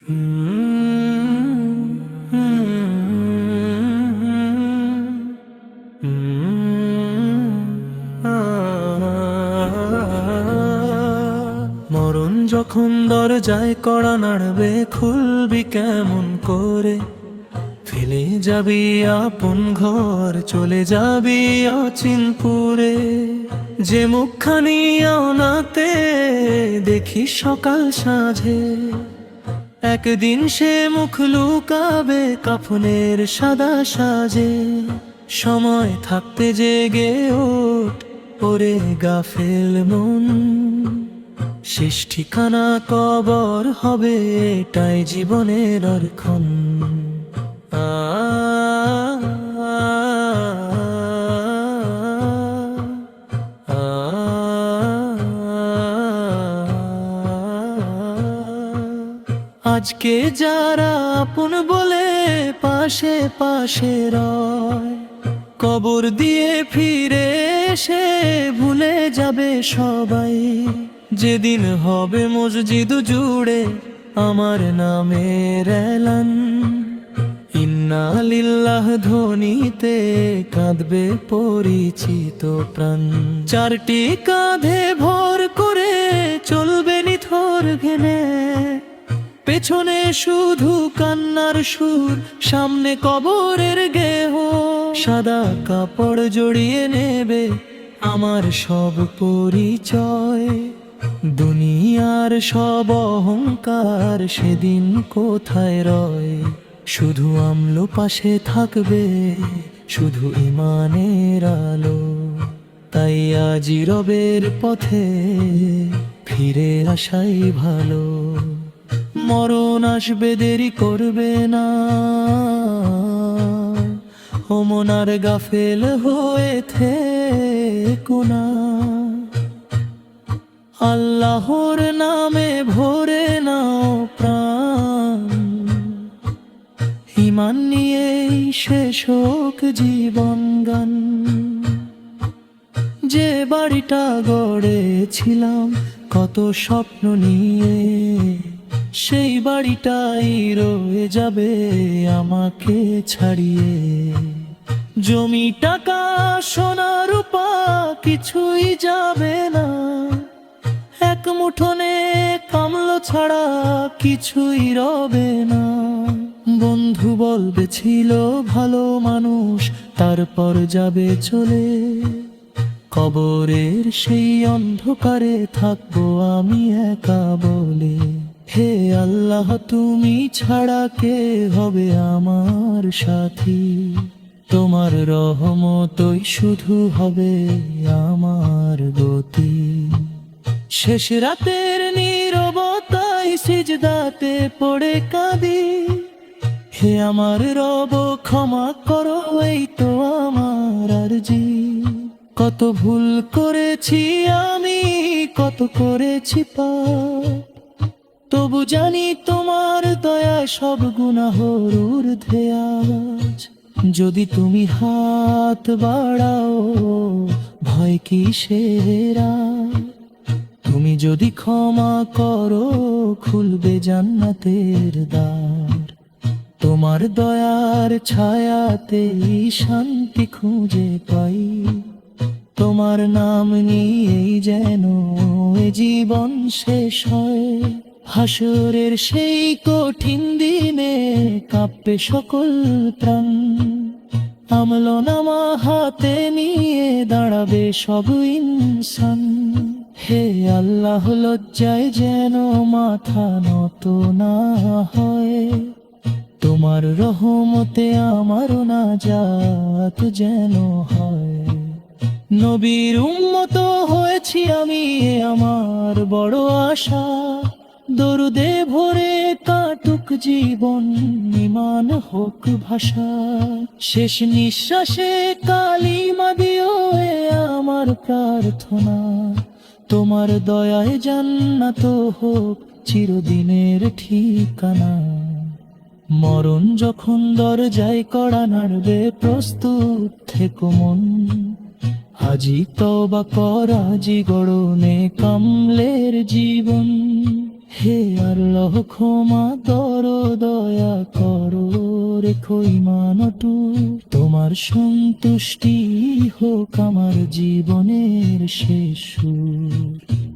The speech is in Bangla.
মরণ যখন দরজায় কড়া নাড়বে, খুলবি কেমন করে? ফেলে যাবি আপন ঘর, চলে যাবি অচিনপুরে। যে মুখখানি আওনাতে দেখি সকাল সাঁঝে, একদিন সে মুখ লুকাবে কাফনের সাদা সাজে। সময় থাকতে জেগে ওঠ ওরে গাফেল মন, শেষ ঠিকানা কবর হবে এটাই জীবনের অর্খন। আজকে যারা আপন বলে পাশে পাশে রয়, কবর দিয়ে ফিরে এসে ভুলে যাবে সবাই। যেদিন হবে মসজিদ জুড়ে আমার নামের এলান, ইন্না লিল্লাহ ধ্বনিতে কাঁদবে পরিচিত প্রাণ। চারটি কাঁধে ভর করে চলবে নিথর ঘেনে, পেছনে শুধু কান্নার সুর, সামনে কবরের গেহ। সাদা কাপড় জড়িয়ে নেবে আমার সব পরিচয়, দুনিয়ার সব অহংকার সেদিন কোথায় রয়? শুধু আমলো পাশে থাকবে, শুধু ইমানের আলো। তাই আজি রবের পথে ফিরে আসাই ভালো। মরণ আসবে দেরি করবে না, ও মনার গাফেল হয়ে থেকো না। আল্লাহর নামে ভরে নাও প্রাণ, ঈমান নিয়েই শেষ হোক জীবন গান। যে বাড়িটা গড়েছিলাম কত স্বপ্ন নিয়ে, সেই বাড়িটাই রয়ে যাবে আমাকে ছাড়িয়ে। জমি টাকা সোনা রূপা কিছুই যাবে না, এক মুঠোনে কামলো ছাড়া কিছুই রবে না। বন্ধু বলবে ছিল ভালো মানুষ, তারপর যাবে চলে। কবরের সেই অন্ধকারে থাকবো আমি একা বলে। হে আল্লাহ, তুমি ছাড়া কে হবে আমার সাথী? তোমার রহমতই শুধু হবে আমার গতি। শেষ রাতের নীরবতায় সিজদাতে পড়ে কাঁদি, হে আমার রব ক্ষমা করো, এই তো আমার আরজি। কত ভুল করেছি আমি, কত করেছি পাপ, তবু জানি তোমার দয়া সব গুনাহর ঊর্ধ্বে আজ। যদি তুমি হাত বাড়াও ভয় কিসের? তুমি যদি ক্ষমা করো খুলবে জান্নাতের দ্বার। তোমার দয়ার ছায়াতেই শান্তি খুঁজে পাই, তোমার নাম নিয়েই যেন এ জীবন শেষ হয়। হাসরের সেই কঠিন দিনে কাঁপবে সকল প্রাণ, আমলনামা হাতে নিয়ে দাঁড়াবে সব ইনসান। হে আল্লাহ, লজ্জায় যেন মাথা নত না হয়, তোমার রহমতে আমার নাজাত যেন হয়। নবীর উম্মত হয়েছি আমি, আমার বড় আশা। দরুদে ভরে কাটুক জীবন, ঈমান হোক ভাষা। শেষ নিঃশ্বাসে কালিমা দিও এ আমার প্রার্থনা। তোমার দয়ায় জান্নাত হোক চিরদিনের ঠিকানা। মরণ যখন দরজায় কড়া নাড়বে, প্রস্তুত থেকো মন। আজি তওবা কর, আজি গড়নে কামলের জীবন। হে আল্লাহ ক্ষমা করো, দয়া করো, রেখো ঈমান অটুট। তোমার সন্তুষ্টি হোক আমার জীবনের শেষ সুর।